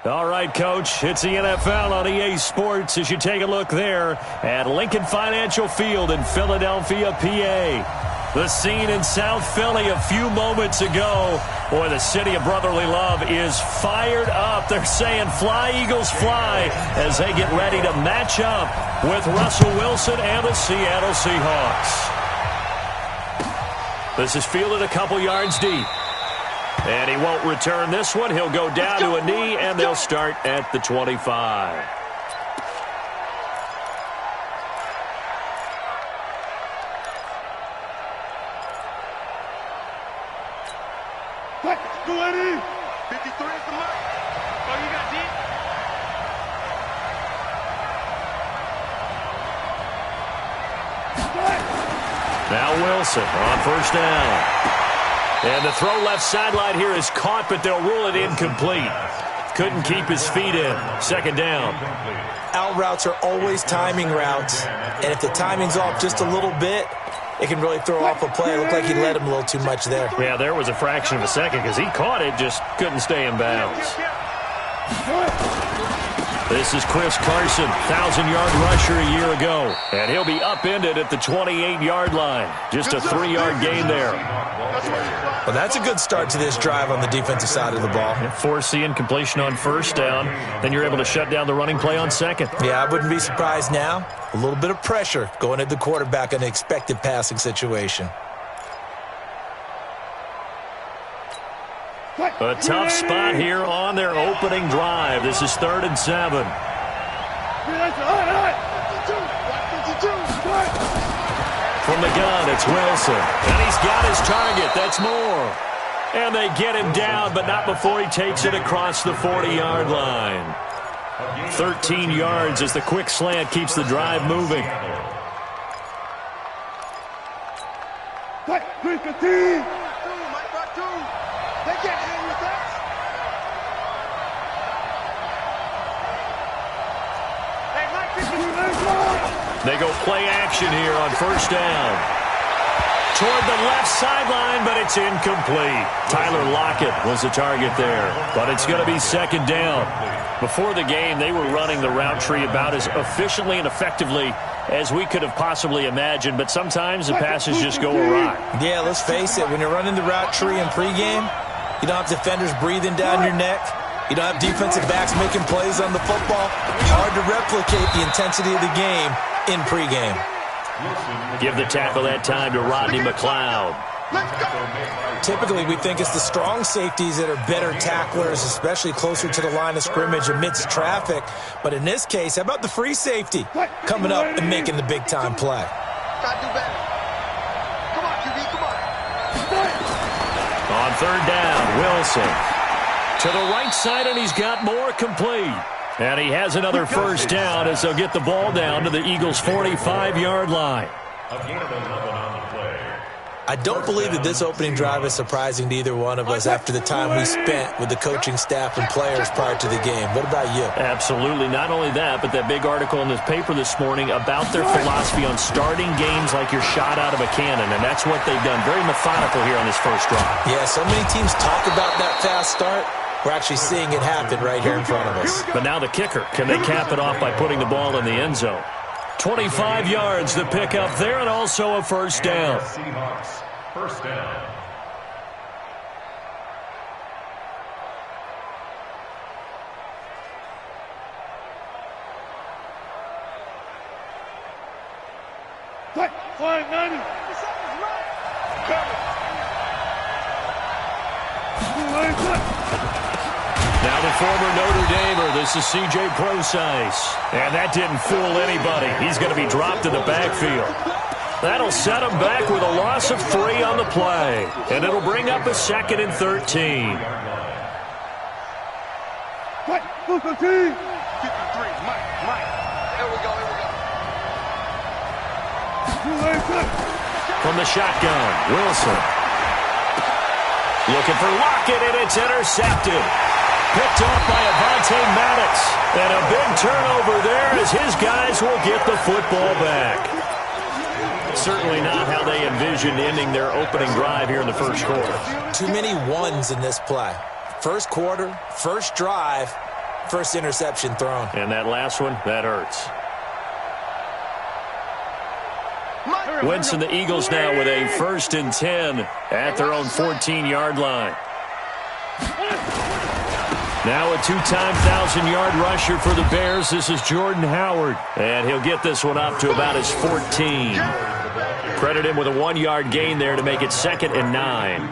All right, Coach, it's the NFL on EA Sports as you take a look there at Lincoln Financial Field in Philadelphia, PA. The scene in South Philly a few moments ago. Boy, the city of brotherly love is fired up. They're saying fly, Eagles, fly, as they get ready to match up with Russell Wilson and the Seattle Seahawks. This is fielded a couple yards deep. And he won't return this one. He'll go down to a knee, and they'll start at the 25. Go Eddie! 53 is the mark. Oh, you got deep? Now Wilson on first down. And the throw left sideline here is caught, but they'll rule it incomplete. Couldn't keep his feet in. Second down. Out routes are always timing routes. And if the timing's off just a little bit, it can really throw off a play. It looked like he led him a little too much there. Yeah, there was a fraction of a second because he caught it, just couldn't stay in bounds. This is Chris Carson, 1,000-yard rusher a year ago. And he'll be upended at the 28-yard line. Just a 3-yard gain there. Well, that's a good start to this drive on the defensive side of the ball. Force the incompletion on first down. Then you're able to shut down the running play on second. Yeah, I wouldn't be surprised now. A little bit of pressure going at the quarterback in an expected passing situation. A tough spot here on their opening drive. This is 3rd and 7. From the gun, it's Wilson. And he's got his target. That's more. And they get him down, but not before he takes it across the 40-yard line. 13 yards as the quick slant keeps the drive moving. They go play action here on first down. Toward the left sideline, but it's incomplete. Tyler Lockett was the target there, but it's going to be second down. Before the game, they were running the route tree about as efficiently and effectively as we could have possibly imagined, but sometimes the passes just go awry. Yeah, let's face it, when you're running the route tree in pregame, you don't have defenders breathing down your neck. You don't have defensive backs making plays on the football. Hard to replicate the intensity of the game in pregame. Give the tackle that time to Rodney McLeod. Typically, we think it's the strong safeties that are better tacklers, especially closer to the line of scrimmage amidst traffic. But in this case, how about the free safety coming up and making the big-time play? On third down, Wilson. To the right side, and he's got more complete. And he has another first down as they'll get the ball down to the Eagles' 45-yard line. I don't believe that this opening drive is surprising to either one of us after the time we spent with the coaching staff and players prior to the game. What about you? Absolutely. Not only that, but that big article in this paper this morning about their philosophy on starting games like you're shot out of a cannon, and that's what they've done. Very methodical here on this first drive. Yeah, so many teams talk about that fast start. We're actually seeing it happen right here in front of us. But now the kicker. Can they cap it off by putting the ball in the end zone? 25 yards the pick up there, and also a first down. First down. Now the former Notre Damer, this is C.J. Procise. And that didn't fool anybody. He's going to be dropped in the backfield. That'll set him back with a loss of 3 on the play. And it'll bring up a 2nd and 13. From the shotgun, Wilson. Looking for Lockett, and it's intercepted. Picked off by Avonte Maddox. And a big turnover there as his guys will get the football back. Certainly not how they envisioned ending their opening drive here in the first quarter. Too many ones in this play. First quarter, first drive, first interception thrown. And that last one, that hurts. Winston, the Eagles now with a 1st and 10 at their own 14-yard line. Now a 2-time 1,000-yard rusher for the Bears. This is Jordan Howard. And he'll get this one up to about his 14. Credit him with a 1-yard gain there to make it 2nd and 9.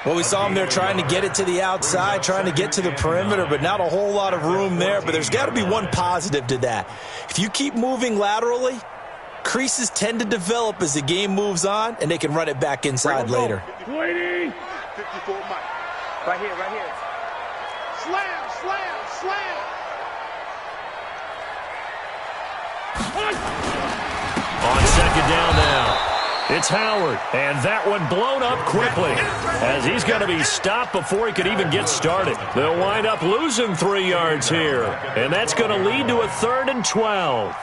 Well, we saw him there trying to get it to the outside, trying to get to the perimeter, but not a whole lot of room there. But there's got to be one positive to that. If you keep moving laterally, creases tend to develop as the game moves on, and they can run it back inside later. 54 Mike. Right here, right here. Slam, slam, slam. On 2nd down now. It's Howard, and that one blown up quickly as he's going to be stopped before he could even get started. They'll wind up losing 3 yards here, and that's going to lead to a 3rd and 12.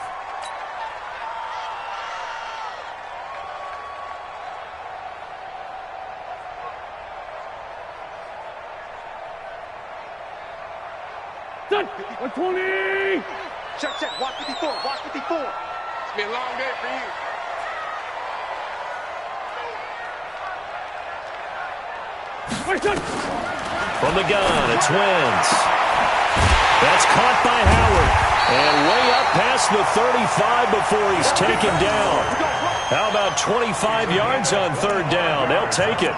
Done. 120. Check. Watch 54. Watch 54. It's been a long day for you. From the gun, it's Wentz. That's caught by Howard. And way up past the 35 before he's taken down. How about 25 yards on 3rd down? They'll take it.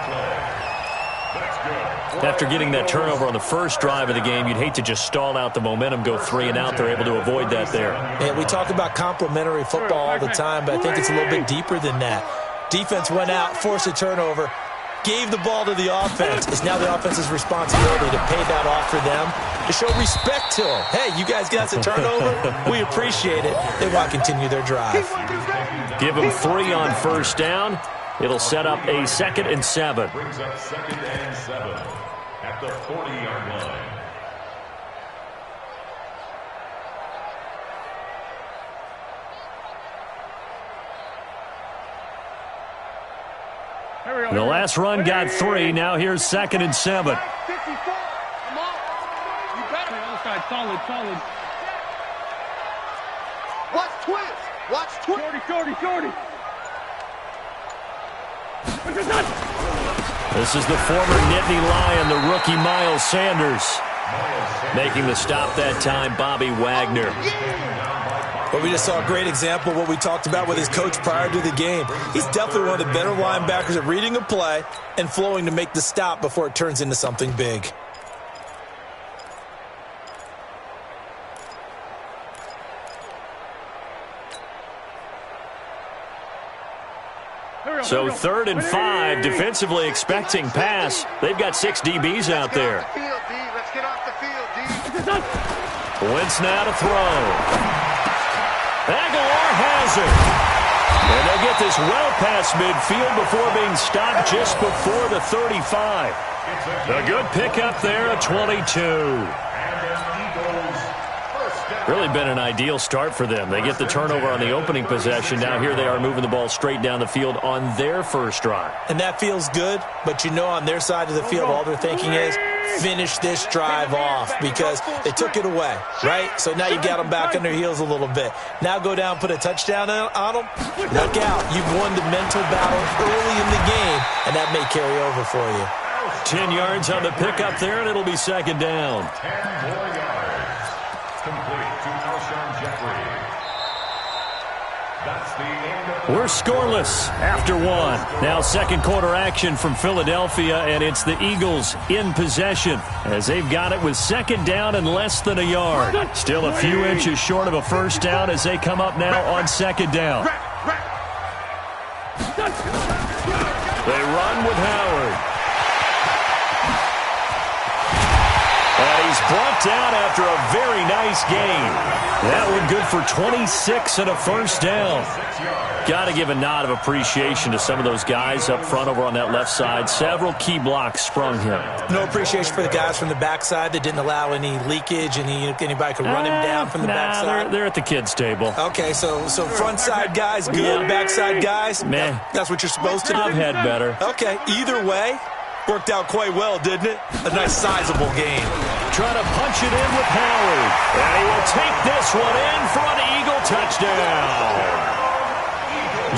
After getting that turnover on the first drive of the game, you'd hate to just stall out the momentum, go 3 and out. They're able to avoid that there. Yeah, we talk about complementary football all the time, but I think it's a little bit deeper than that. Defense went out, forced a turnover, gave the ball to the offense. It's now the offense's responsibility to pay that off for them, to show respect to them. Hey, you guys got us a turnover? We appreciate it. They want to continue their drive. Give them 3 on 1st down. It'll set up a 2nd and 7. Brings up 2nd and 7 at the 40-yard line. The last run got 3. Now here's 2nd and 7. 54. Come on. You better. Other side, solid. Watch twist. Watch twist. Shorty. This is the former Nittany Lion, the rookie Miles Sanders. Making the stop that time, Bobby Wagner. But we just saw a great example of what we talked about with his coach prior to the game. He's definitely one of the better linebackers at reading a play and flowing to make the stop before it turns into something big. So 3rd and 5, defensively expecting pass. They've got 6 DBs out there. Let's get off the field, D. Wentz now to throw. Aguilar has it. And they'll get this well past midfield before being stopped just before the 35. A good pickup there at 22. Really been an ideal start for them. They get the turnover on the opening possession. Now here they are moving the ball straight down the field on their first drive. And that feels good, but you know on their side of the field all they're thinking is finish this drive off because they took it away, right? So now you got them back on their heels a little bit. Now go down, put a touchdown on them. Look out. You've won the mental battle early in the game, and that may carry over for you. 10 yards on the pickup there, and it'll be 2nd down. 10 more yards. Complete to Alshon Jeffrey. That's the end of the... We're scoreless after 1. Now 2nd quarter action from Philadelphia, and it's the Eagles in possession as they've got it with 2nd down and less than a yard. Still a few inches short of a 1st down as they come up now on 2nd down. They run with Howard. And he's brought down after a very nice gain. That one good for 26 and a 1st down. Got to give a nod of appreciation to some of those guys up front over on that left side. Several key blocks sprung him. No appreciation for the guys from the backside that didn't allow any leakage, anybody could run him down from the backside. They're at the kids' table. Okay, so front side guys good, backside guys, meh. That's what you're supposed to do. I've had better. Okay, either way, Worked out quite well, didn't it? A nice sizable gain. Trying to punch it in with Howard. And he will take this one in for an Eagle touchdown.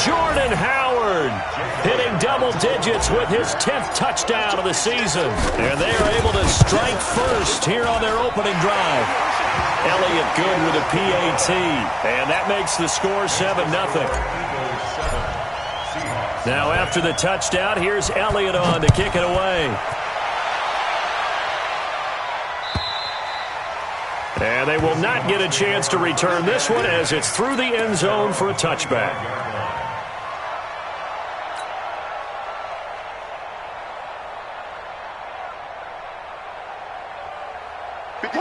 Jordan Howard hitting double digits with his 10th touchdown of the season. And they are able to strike first here on their opening drive. Elliott good with a PAT. And that makes the score 7-0. Now after the touchdown, here's Elliott on to kick it away. And they will not get a chance to return this one as it's through the end zone for a touchback.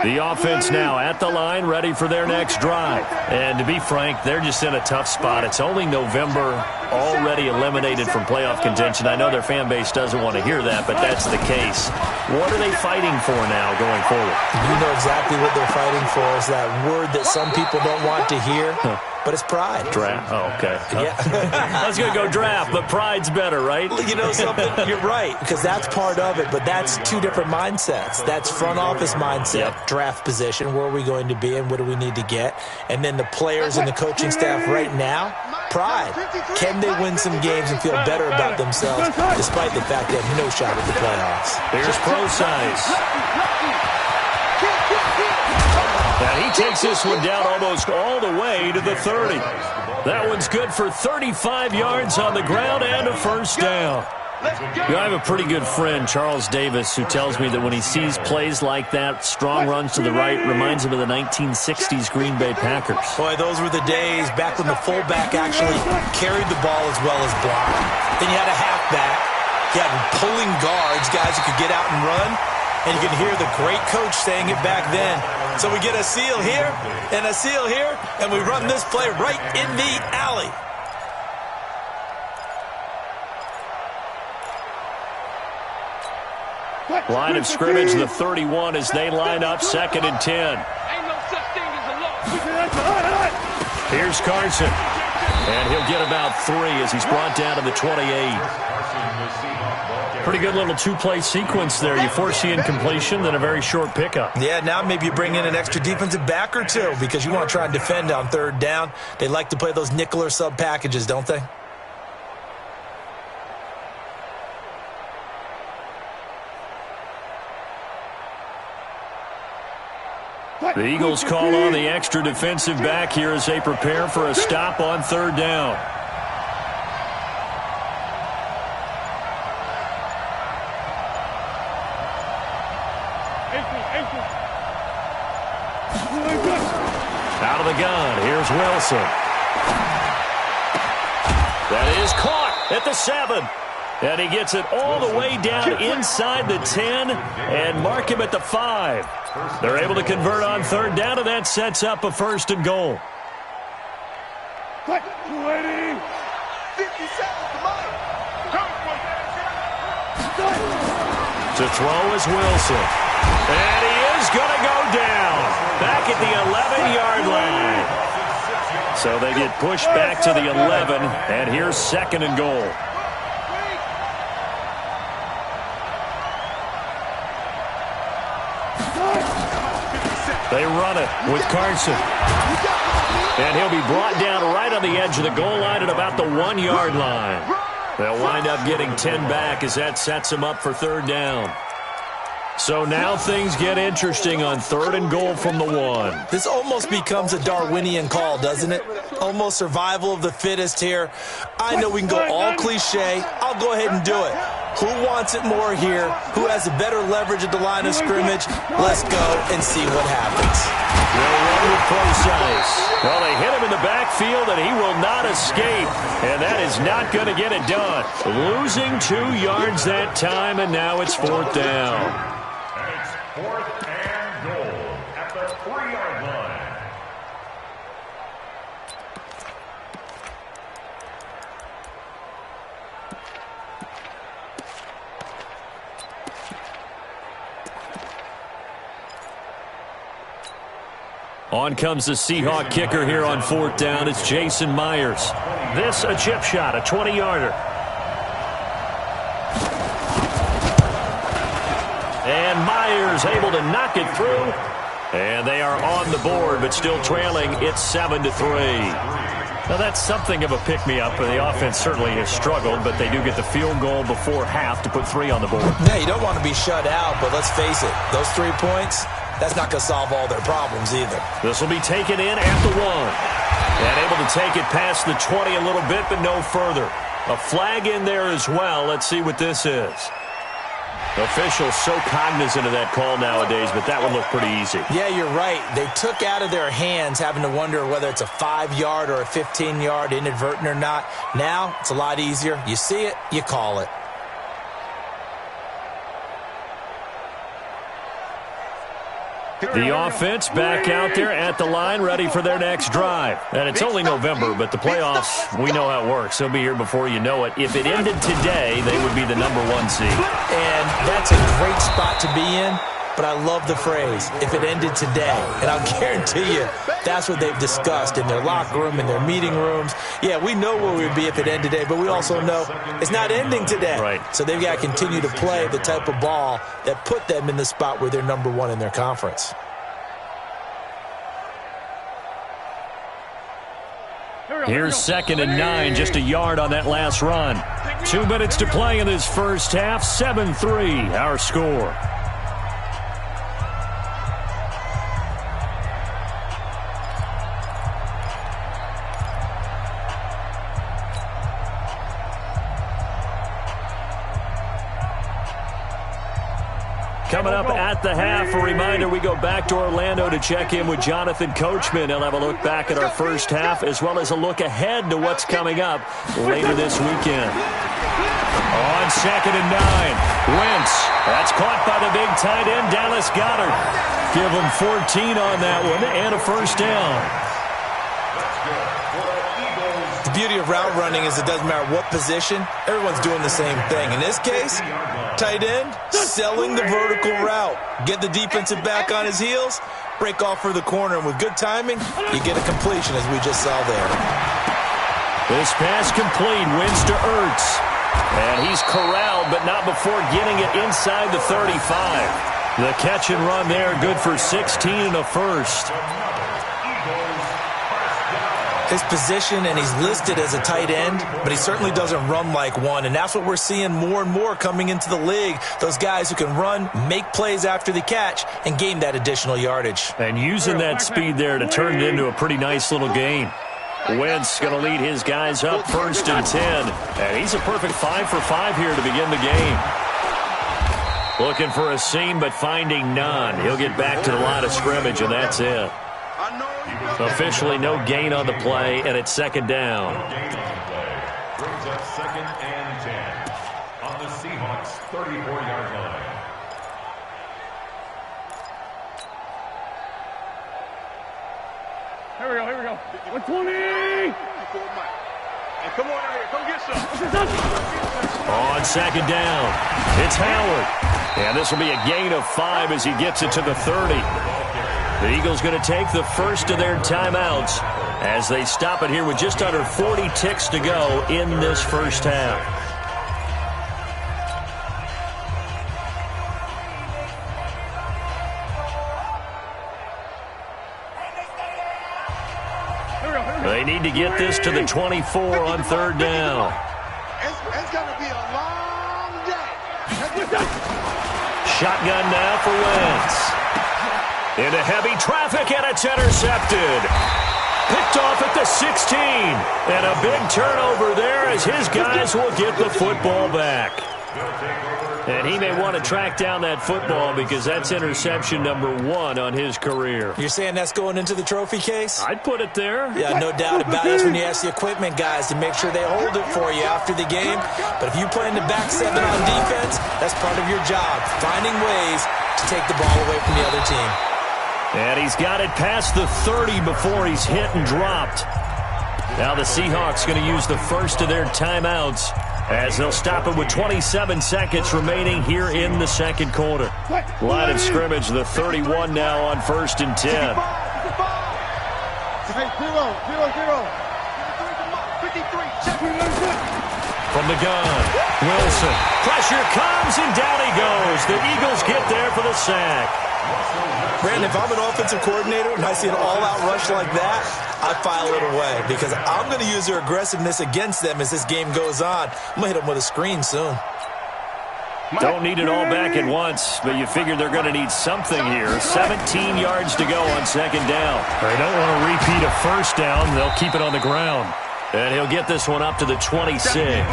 The offense now at the line, ready for their next drive. And to be frank, they're just in a tough spot. It's only November, already eliminated from playoff contention. I know their fan base doesn't want to hear that, but that's the case. What are they fighting for now going forward? You know exactly what they're fighting for. Is that word that some people don't want to hear, but it's pride. Draft. Oh, okay. Yeah. I was going to go draft, but pride's better, right? You know something? You're right, because that's part of it, but that's two different mindsets. That's front office mindset, draft position, where are we going to be and what do we need to get? And then the players and the coaching staff right now, pride. Can they win some games and feel better about themselves despite the fact they have no shot at the playoffs? Here's Pro-Size. And he takes this one down almost all the way to the 30. That one's good for 35 yards on the ground and a first down. You know, I have a pretty good friend, Charles Davis, who tells me that when he sees plays like that, strong runs to the right, reminds him of the 1960s Green Bay Packers. Boy, those were the days back when the fullback actually carried the ball as well as blocked. Then you had a halfback. You had pulling guards, guys who could get out and run. And you can hear the great coach saying it back then. So we get a seal here and a seal here, and we run this play right in the alley. Line of scrimmage, the 31 as they line up 2nd and 10. Ain't no such thing as a loss. Here's Carson. And he'll get about 3 as he's brought down to the 28. Pretty good little two-play sequence there. You force the incompletion, then a very short pickup. Yeah, now maybe you bring in an extra defensive back or two because you want to try and defend on 3rd down. They like to play those nickel or sub packages, don't they? The Eagles call on the extra defensive back here as they prepare for a stop on 3rd down. Out of the gun, here's Wilson. That is caught at the 7. And he gets it all the way down inside the 10 and mark him at the 5. They're able to convert on 3rd down, and that sets up a 1st and goal. 50 seconds to mine. To throw is Wilson. And he is going to go down. Back at the 11-yard line. So they get pushed back to the 11, and here's 2nd and goal. They run it with Carson. And he'll be brought down right on the edge of the goal line at about the 1-yard line. They'll wind up getting 10 back as that sets them up for 3rd down. So now things get interesting on 3rd and goal from the 1. This almost becomes a Darwinian call, doesn't it? Almost survival of the fittest here. I know we can go all cliche. I'll go ahead and do it. Who wants it more here? Who has a better leverage at the line of scrimmage? Let's go and see what happens. They'll run with Pro-Size. Well, they hit him in the backfield, and he will not escape. And that is not going to get it done. Losing 2 yards that time, and now it's 4th down. And it's 4th and goal at the 3-yard line. On comes the Seahawk kicker here on 4th down. It's Jason Myers. This a chip shot, a 20-yarder. And Myers able to knock it through. And they are on the board, but still trailing. It's 7-3. Now, that's something of a pick-me-up. The offense certainly has struggled, but they do get the field goal before half to put 3 on the board. Yeah, you don't want to be shut out, but let's face it, those 3 points, that's not going to solve all their problems either. This will be taken in at the 1. And able to take it past the 20 a little bit, but no further. A flag in there as well. Let's see what this is. Officials so cognizant of that call nowadays, but that would look pretty easy. Yeah, you're right. They took out of their hands having to wonder whether it's a 5-yard or a 15-yard, inadvertent or not. Now, it's a lot easier. You see it, you call it. The offense back out there at the line, ready for their next drive. And it's only November, but the playoffs, we know how it works. They'll be here before you know it. If it ended today, they would be the #1 seed. And that's a great spot to be in, but I love the phrase, if it ended today. And I'll guarantee you, that's what they've discussed in their locker room, in their meeting rooms. Yeah, we know where we'd be if it ended today, but we also know it's not ending today. Right. So they've got to continue to play the type of ball that put them in the spot where they're #1 in their conference. Here's 2nd and 9, just a yard on that last run. 2 minutes to play in this first half, 7-3, our score. Coming up at the half, a reminder, we go back to Orlando to check in with Jonathan Coachman. He'll have a look back at our first half as well as a look ahead to what's coming up later this weekend. On 2nd and 9, Wentz. That's caught by the big tight end, Dallas Goedert. Give him 14 on that one and a first down. The beauty of route running is it doesn't matter what position, everyone's doing the same thing. In this case, tight end, selling the vertical route. Get the defensive back on his heels, break off for the corner, and with good timing, you get a completion as we just saw there. This pass complete, wins to Ertz. And he's corralled, but not before getting it inside the 35. The catch and run there, good for 16 and a first. His position, and he's listed as a tight end, but he certainly doesn't run like one, and that's what we're seeing more and more coming into the league. Those guys who can run, make plays after the catch, and gain that additional yardage. And using that speed there to turn it into a pretty nice little gain. Wentz going to lead his guys up 1st and 10. And he's a perfect 5 for 5 here to begin the game. Looking for a seam, but finding none. He'll get back to the line of scrimmage, and that's it. Officially no gain on the play, and it's 2nd down. Brings up 2nd and 10 on the Seahawks' 34-yard line. Here we go. 120! Hey, come on out here. Come get some. On 2nd down, it's Howard. And this will be a gain of 5 as he gets it to the 30. The Eagles going to take the first of their timeouts as they stop it here with just under 40 ticks to go in this first half. They need to get this to the 24 on 3rd down. It's going to be a long day. Shotgun now for Wentz. Into heavy traffic, and it's intercepted. Picked off at the 16. And a big turnover there as his guys will get the football back. And he may want to track down that football because that's interception #1 on his career. You're saying that's going into the trophy case? I'd put it there. Yeah, no doubt about it. That's when you ask the equipment guys to make sure they hold it for you after the game. But if you play in the back 7 on defense, that's part of your job, finding ways to take the ball away from the other team. And he's got it past the 30 before he's hit and dropped. Now the Seahawks going to use the first of their timeouts as they'll stop it with 27 seconds remaining here in the 2nd quarter. Line of scrimmage, the 31 now on 1st and 10. Hey, 0, 0, 0. 53, check. From the gun, Wilson. Pressure comes, and down he goes. The Eagles get there for the sack. Brandon, if I'm an offensive coordinator and I see an all-out rush like that, I file it away because I'm going to use their aggressiveness against them as this game goes on. I'm going to hit them with a screen soon. Don't need it all back at once, but you figure they're going to need something here. 17 yards to go on second down. They don't want to repeat a first down. They'll keep it on the ground. And he'll get this one up to the 26.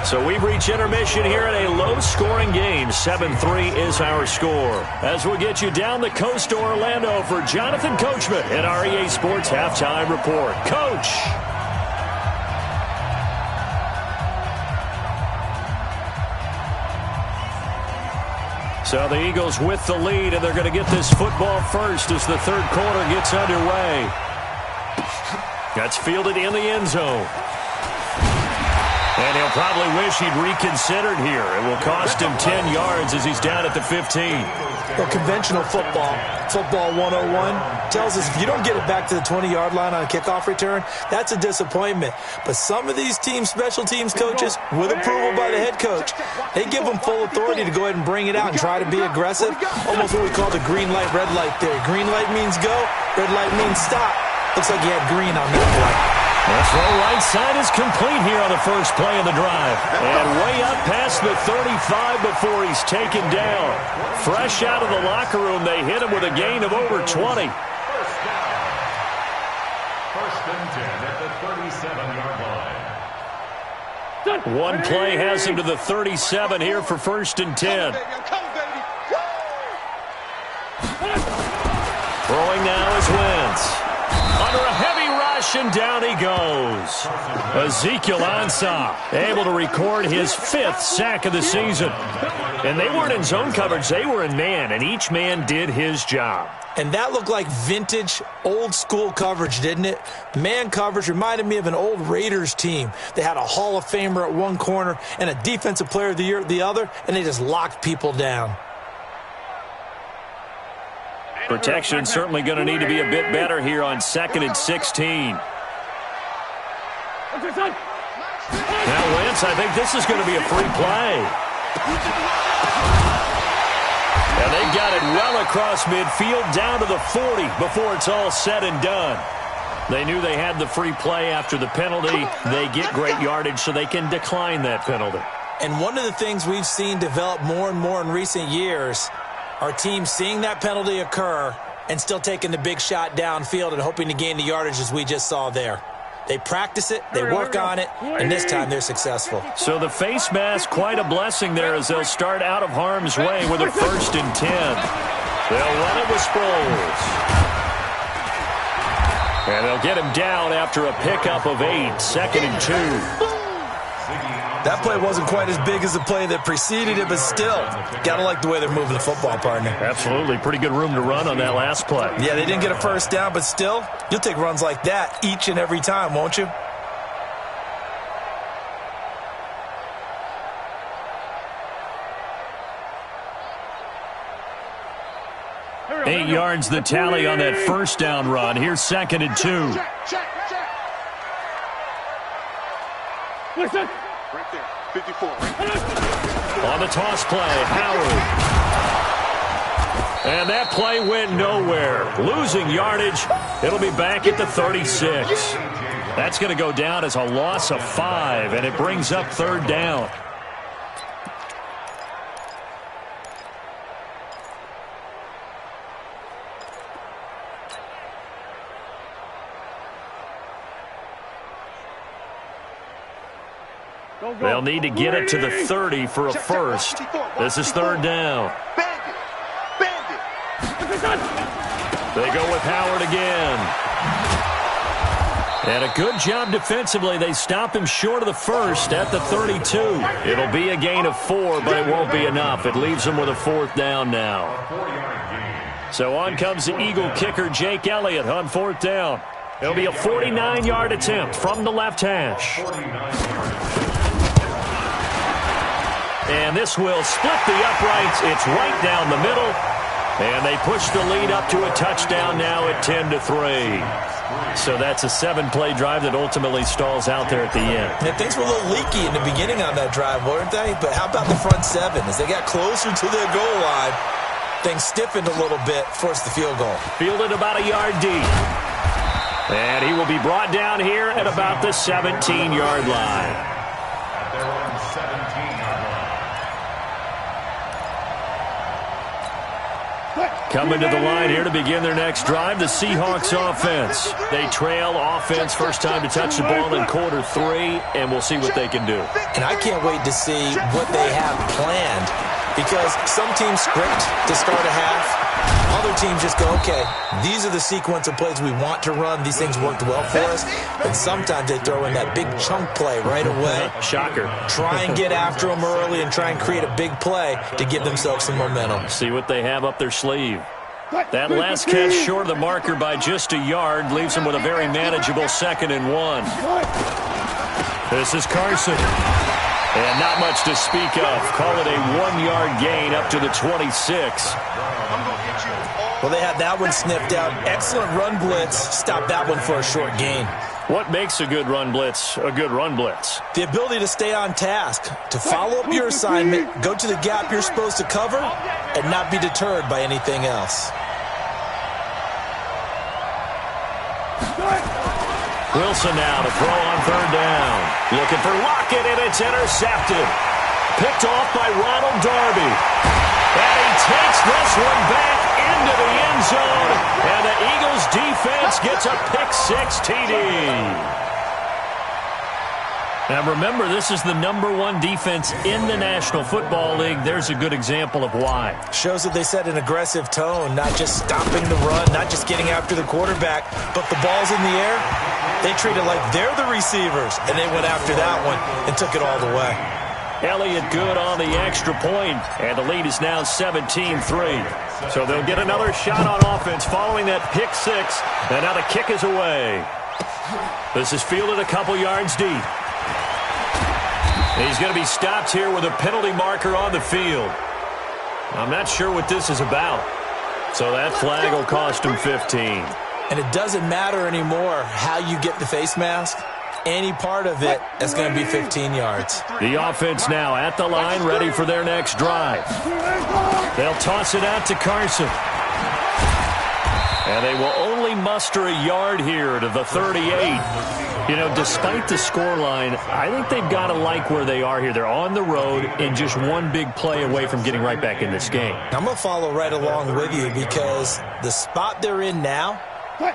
So we've reached intermission here in a low-scoring game. 7-3 is our score. As we'll get you down the coast to Orlando for Jonathan Coachman at our EA Sports Halftime Report. Coach! So the Eagles with the lead, and they're going to get this football first as the third quarter gets underway. That's fielded in the end zone. And he'll probably wish he'd reconsidered here. It will cost him 10 yards as he's down at the 15. Well, conventional football 101, tells us if you don't get it back to the 20-yard line on a kickoff return, that's a disappointment. But some of these teams, special teams coaches, with approval by the head coach, they give them full authority to go ahead and bring it out and try to be aggressive. Almost what we call the green light, red light theory. Green light means go, red light means stop. Looks like he had green on that play. The throw right side is complete here on the first play of the drive. And way up past the 35 before he's taken down. Fresh out of the locker room, they hit him with a gain of over 20. First and 10 at the 37-yard line. One play has him to the 37 here for first and 10. Throwing now is Wentz. Under a heavy rush, and down he goes. Ezekiel Ansah able to record his 5th sack of the season. And they weren't in zone coverage. They were in man, and each man did his job. And that looked like vintage, old-school coverage, didn't it? Man coverage reminded me of an old Raiders team. They had a Hall of Famer at one corner and a Defensive Player of the Year at the other, and they just locked people down. Protection certainly going to need to be a bit better here on 2nd and 16. Now Wentz, I think this is going to be a free play. And they got it well across midfield down to the 40 before it's all said and done. They knew they had the free play after the penalty. They get great yardage so they can decline that penalty. And one of the things we've seen develop more and more in recent years, our team seeing that penalty occur and still taking the big shot downfield and hoping to gain the yardage as we just saw there. They practice it, they work on it, and this time they're successful. So the face mask, quite a blessing there as they'll start out of harm's way with a 1st and 10. They'll run it with Sproles. And they'll get him down after a pickup of 8, 2nd and 2. That play wasn't quite as big as the play that preceded it, but still, gotta like the way they're moving the football, partner. Absolutely. Pretty good room to run on that last play. Yeah, they didn't get a first down, but still, you'll take runs like that each and every time, won't you? Eight yards the tally on that first down run. Here's 2nd and 2. Listen. Right there, 54. On the toss play, Howard. And that play went nowhere. Losing yardage. It'll be back at the 36. That's going to go down as a loss of 5, and it brings up 3rd down. They'll need to get it to the 30 for a first. This is 3rd down. They go with Howard again. And a good job defensively. They stop him short of the first at the 32. It'll be a gain of 4, but it won't be enough. It leaves them with a 4th down now. So on comes the Eagle kicker, Jake Elliott, on 4th down. It'll be a 49-yard attempt from the left hash. And this will split the uprights. It's right down the middle. And they push the lead up to a touchdown now at 10-3. So that's a 7-play drive that ultimately stalls out there at the end. And things were a little leaky in the beginning on that drive, weren't they? But how about the front 7? As they got closer to their goal line, things stiffened a little bit, forced the field goal. Fielded about a yard deep. And he will be brought down here at about the 17-yard line. At their own 17-yard line. Coming to the line here to begin their next drive, the Seahawks offense. They trail offense, first time to touch the ball in quarter 3, and we'll see what they can do. And I can't wait to see what they have planned, because some teams script to start a half. Other teams just go, okay, these are the sequence of plays we want to run. These things worked well for us. And sometimes they throw in that big chunk play right away. Shocker. Try and get after them early and try and create a big play to give themselves some momentum. See what they have up their sleeve. That last catch short of the marker by just a yard leaves them with a very manageable 2nd and 1. This is Carson. And not much to speak of. Call it a 1-yard gain up to the 26. Well, they had that one sniffed out. Excellent run blitz. Stop that one for a short gain. What makes a good run blitz a good run blitz? The ability to stay on task, to follow up your assignment, go to the gap you're supposed to cover, and not be deterred by anything else. Wilson now to throw on 3rd down. Looking for Lockett, and it's intercepted. Picked off by Ronald Darby. And he takes this one back into the end zone. And the Eagles defense gets a pick-6 TD. Now remember, this is the #1 defense in the National Football League. There's a good example of why. Shows that they set an aggressive tone, not just stopping the run, not just getting after the quarterback, but the ball's in the air. They treat it like they're the receivers, and they went after that one and took it all the way. Elliott good on the extra point, and the lead is now 17-3. So they'll get another shot on offense following that pick-6, and now the kick is away. This is fielded a couple yards deep. He's going to be stopped here with a penalty marker on the field. I'm not sure what this is about. So that flag will cost him 15. And it doesn't matter anymore how you get the face mask. Any part of it is going to be 15 yards. The offense now at the line, ready for their next drive. They'll toss it out to Carson. And they will only muster a yard here to the 38. You know, despite the scoreline, I think they've got to like where they are here. They're on the road and just one big play away from getting right back in this game. I'm going to follow right along with you because the spot they're in now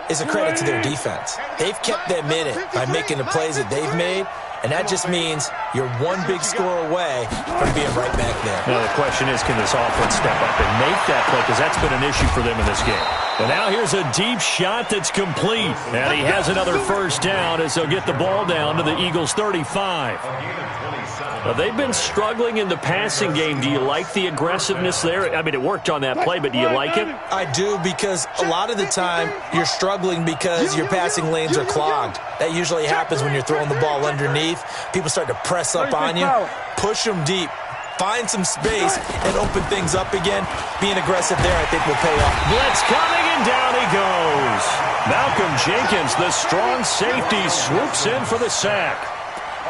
is a credit to their defense. They've kept them in it by making the plays that they've made, and that just means you're one big score away from being right back there. Now the question is, can this offense step up and make that play? Because that's been an issue for them in this game. And now here's a deep shot that's complete. And he has another first down as they'll get the ball down to the Eagles' 35. They've been struggling in the passing game. Do you like the aggressiveness there? I mean, it worked on that play, but do you like it? I do, because a lot of the time you're struggling because your passing lanes are clogged. That usually happens when you're throwing the ball underneath. People start to press up on you, push them deep, find some space, and open things up again. Being aggressive there, I think, will pay off. Blitz coming, and down he goes. Malcolm Jenkins, the strong safety, swoops in for the sack.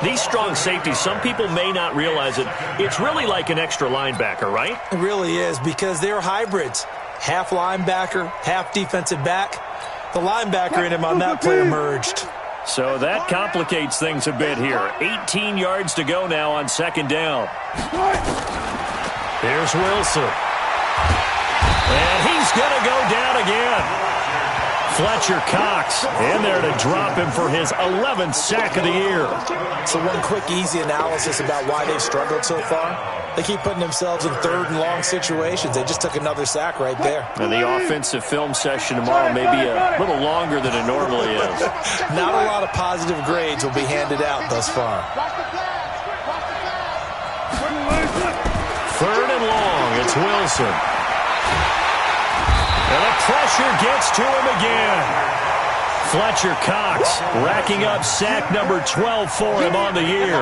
These strong safeties, some people may not realize it. It's really like an extra linebacker, right? It really is, because they're hybrids. Half linebacker, half defensive back. The linebacker in him on that play emerged. So that complicates things a bit here. 18 yards to go now on 2nd down. Here's Wilson. And he's going to go down again. Fletcher Cox in there to drop him for his 11th sack of the year. So one quick, easy analysis about why they've struggled so far. They keep putting themselves in 3rd and long situations. They just took another sack right there. And the offensive film session tomorrow may be a little longer than it normally is. Not a lot of positive grades will be handed out thus far. 3rd and long. It's Wilson. And the pressure gets to him again. Fletcher Cox racking up sack number 12 for him on the year.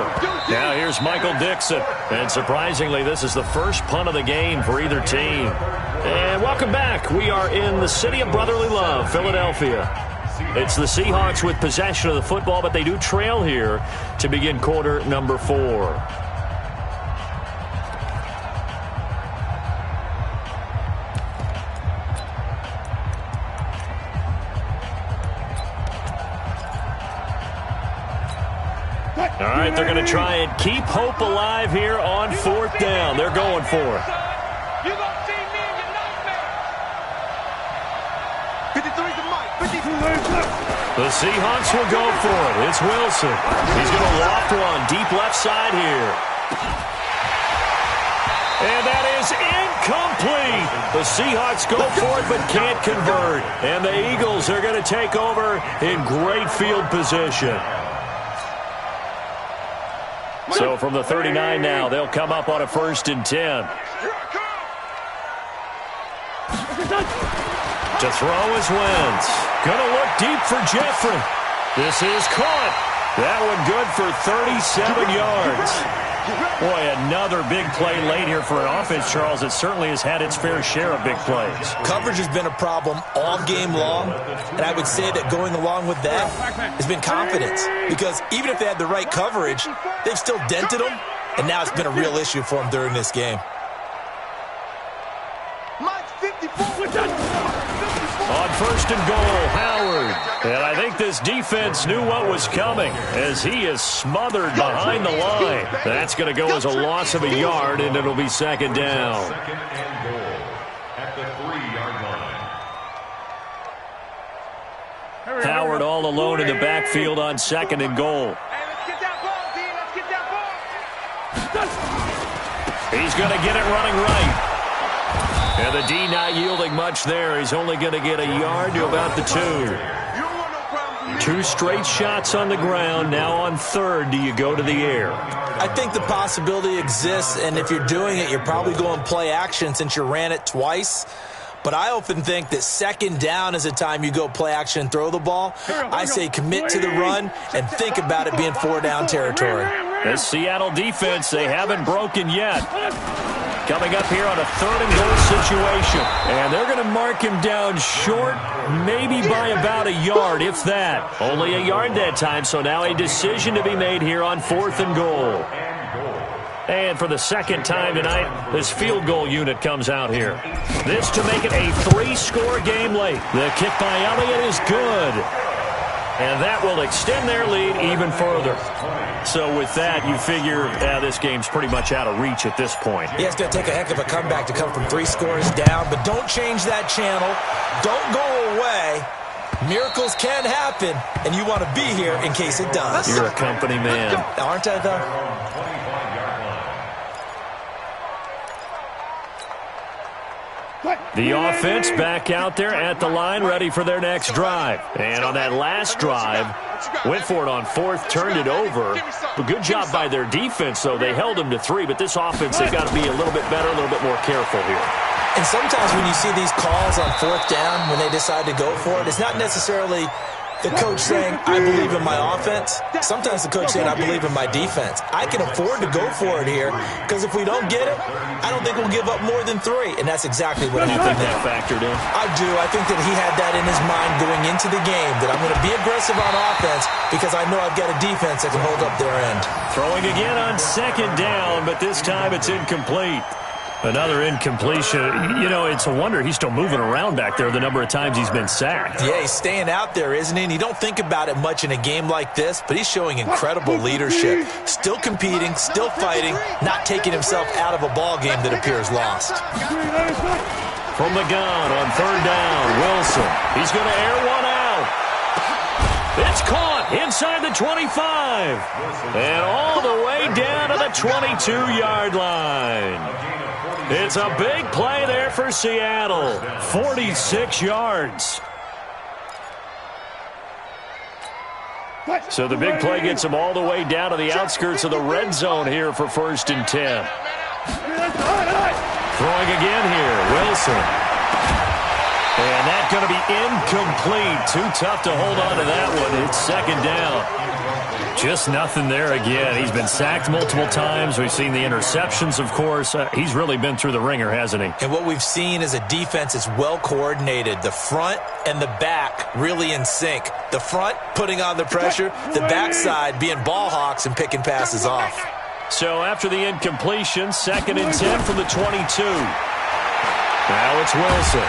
Now here's Michael Dixon. And surprisingly, this is the first punt of the game for either team. And welcome back. We are in the city of brotherly love, Philadelphia. It's the Seahawks with possession of the football, but they do trail here to begin quarter number 4. All right, they're going to try and keep hope alive here on 4th down. They're going for it. You're going to see me in your nightmare. 53's the mic. 53. The Seahawks will go for it. It's Wilson. He's going to loft one deep left side here. And that is incomplete. The Seahawks go for it but can't convert. And the Eagles are going to take over in great field position. So from the 39 now, they'll come up on a 1st and 10. To throw is Wentz. Going to look deep for Jeffrey. This is caught. That one good for 37 yards. Boy, another big play late here for an offense, Charles. It certainly has had its fair share of big plays. Coverage has been a problem all game long, and I would say that going along with that has been confidence. Because even if they had the right coverage, they've still dented them, and now it's been a real issue for them during this game. On 1st and goal, Howard. And I think this defense knew what was coming as he is smothered behind the line. That's going to go as a loss of a yard, and it'll be 2nd down. 2nd and goal at the 3-yard line. Howard all alone in the backfield on 2nd and goal. Hey, let's get that ball, D. Let's get that ball. He's going to get it running right. And the D not yielding much there. He's only going to get a yard to about the 2. 2 straight shots on the ground. Now on 3rd, do you go to the air? I think the possibility exists, and if you're doing it, you're probably going play action since you ran it twice. But I often think that 2nd down is a time you go play action and throw the ball. I say commit to the run and think about it being 4-down territory. This Seattle defense, they haven't broken yet. Coming up here on a 3rd and goal situation. And they're going to mark him down short, maybe by about a yard, if that. Only a yard that time, so now a decision to be made here on 4th and goal. And for the 2nd time tonight, this field goal unit comes out here. This to make it a 3-score game late. The kick by Elliott is good. And that will extend their lead even further. So with that, you figure this game's pretty much out of reach at this point. Yeah, it's going to take a heck of a comeback to come from 3 scores down, but don't change that channel. Don't go away. Miracles can happen, and you want to be here in case it does. You're a company man. Aren't I, though? The offense back out there at the line, ready for their next drive. And on that last drive, went for it on 4th, turned it over. A good job by their defense, though. They held them to 3, but this offense, they've got to be a little bit better, a little bit more careful here. And sometimes when you see these calls on 4th down, when they decide to go for it, it's not necessarily the coach saying, I believe in my offense. Sometimes the coach saying, I believe in my defense. I can afford to go for it here because if we don't get it, I don't think we'll give up more than 3. And that's exactly what happened there. That factored in? I do. I think that he had that in his mind going into the game, that I'm going to be aggressive on offense because I know I've got a defense that can hold up their end. Throwing again on 2nd down, but this time it's incomplete. Another incompletion. You know, it's a wonder he's still moving around back there the number of times he's been sacked. Yeah, he's staying out there, isn't he? And you don't think about it much in a game like this, but he's showing incredible leadership. Still competing, still fighting, not taking himself out of a ball game that appears lost. From the gun on 3rd down, Wilson. He's going to air one out. It's caught inside the 25. And all the way down to the 22-yard line. It's a big play there for Seattle. 46 yards. So the big play gets them all the way down to the outskirts of the red zone here for 1st and 10. Throwing again here, Wilson. And that's going to be incomplete. Too tough to hold on to that one. It's second down. Just nothing there again. He's been sacked multiple times. We've seen the interceptions, of course. He's really been through the ringer, hasn't he? And what we've seen is a defense that's well coordinated. The front and the back really in sync. The front putting on the pressure, the backside being ball hawks and picking passes off. So after the incompletion, 2nd and 10 from the 22. Now it's Wilson.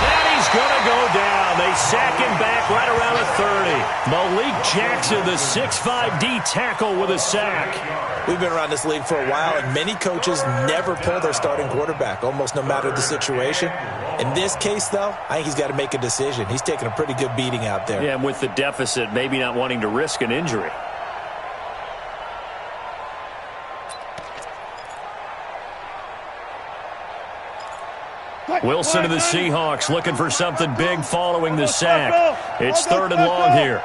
And he's going to go down. They sack him back right around the 30. Malik Jackson, the 6'5" D tackle with a sack. We've been around this league for a while, and many coaches never pull their starting quarterback, almost no matter the situation. In this case, though, I think he's got to make a decision. He's taking a pretty good beating out there. Yeah, and with the deficit, maybe not wanting to risk an injury. Wilson of the Seahawks looking for something big following the sack. It's 3rd and long here.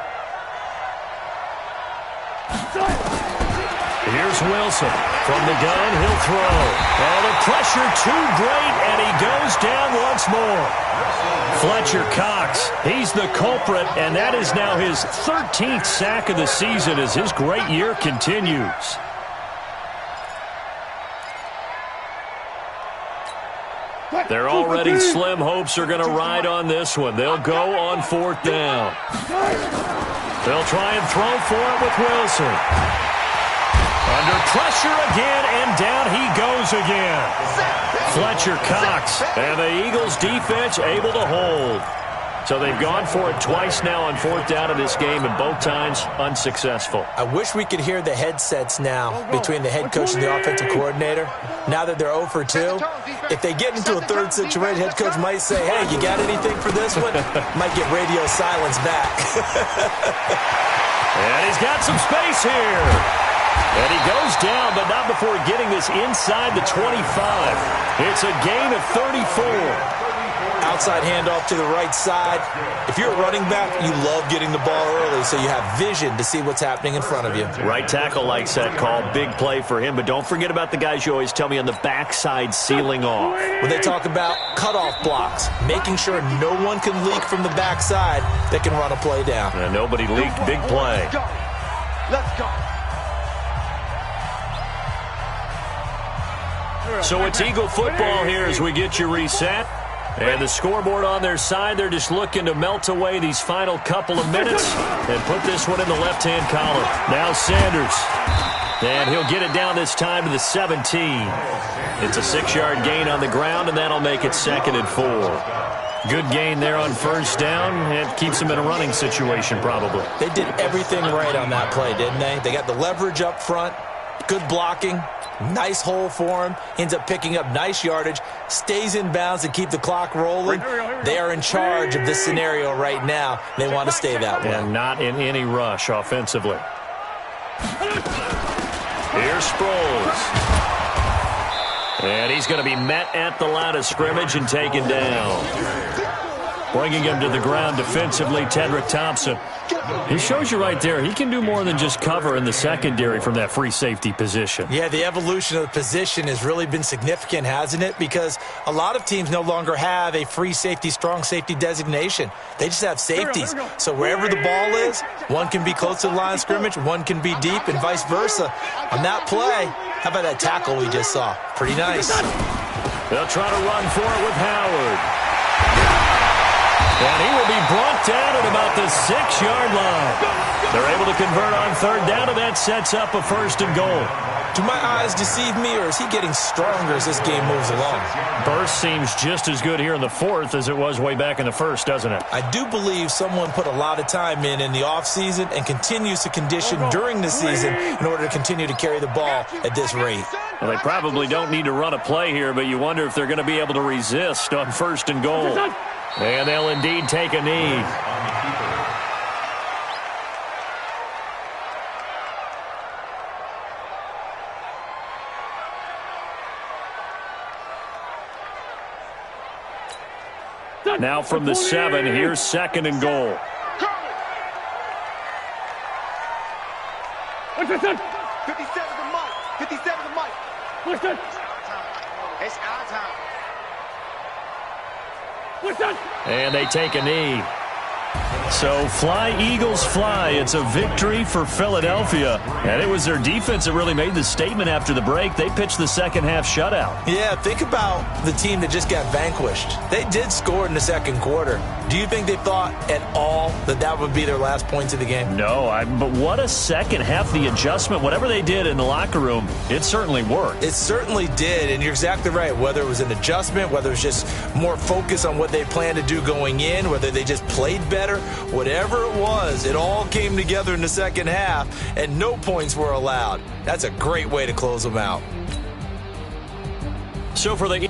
Here's Wilson. From the gun, he'll throw. Oh, the pressure too great, and he goes down once more. Fletcher Cox, he's the culprit, and that is now his 13th sack of the season as his great year continues. Their already slim hopes are going to ride on this one. They'll go on 4th down. They'll try and throw for it with Wilson. Under pressure again, and down he goes again. Fletcher Cox, and the Eagles defense able to hold. So they've gone for it twice now on 4th down in this game, and both times unsuccessful. I wish we could hear the headsets now between the head coach and the offensive coordinator. Now that they're 0 for 2, if they get into a third situation, head coach might say, hey, you got anything for this one? Might get radio silence back. And he's got some space here. And he goes down, but not before getting this inside the 25. It's a gain of 34. Outside handoff to the right side. If you're a running back, you love getting the ball early so you have vision to see what's happening in front of you. Right tackle likes that call. Big play for him. But don't forget about the guys you always tell me on the backside sealing off. When they talk about cutoff blocks, making sure no one can leak from the backside that can run a play down. And nobody leaked. Big play. Let's go. So it's Eagle football here as we get you reset. And the scoreboard on their side, they're just looking to melt away these final couple of minutes and put this one in the left-hand column. Now Sanders. And he'll get it down this time to the 17. It's a 6-yard gain on the ground, and that'll make it 2nd and 4. Good gain there on 1st down. It keeps them in a running situation probably. They did everything right on that play, didn't they? They got the leverage up front, good blocking. Nice hole for him. Ends up picking up nice yardage. Stays in bounds to keep the clock rolling. They are in charge of this scenario right now. They want to stay that way. And not in any rush offensively. Here's Sproles. And he's going to be met at the line of scrimmage and taken down. Bringing him to the ground defensively, Tedrick Thompson. He shows you right there, he can do more than just cover in the secondary from that free safety position. Yeah, the evolution of the position has really been significant, hasn't it? Because a lot of teams no longer have a free safety, strong safety designation. They just have safeties. So wherever the ball is, one can be close to the line of scrimmage, one can be deep, and vice versa. On that play, how about that tackle we just saw? Pretty nice. They'll try to run for it with Howard. And he will be brought down at about the 6-yard line. They're able to convert on 3rd down, and that sets up a 1st and goal. Do my eyes deceive me, or is he getting stronger as this game moves along? Burst seems just as good here in the 4th as it was way back in the 1st, doesn't it? I do believe someone put a lot of time in the offseason and continues to condition during the season in order to continue to carry the ball at this rate. Well, they probably don't need to run a play here, but you wonder if they're going to be able to resist on 1st and goal. And they'll indeed take a knee. Now from the 7, here's 2nd and goal. 57 to Mike. 57 to Mike. It's our time. And they take a knee. So fly, Eagles, fly. It's a victory for Philadelphia. And it was their defense that really made the statement after the break. They pitched the second half shutout. Yeah, think about the team that just got vanquished. They did score in the second quarter. Do you think they thought at all that that would be their last points of the game? No, but what a second half. The adjustment, whatever they did in the locker room, it certainly worked. It certainly did, and you're exactly right. Whether it was an adjustment, whether it was just more focus on what they planned to do going in, whether they just played better, whatever it was, it all came together in the second half, and no points were allowed. That's a great way to close them out. So for the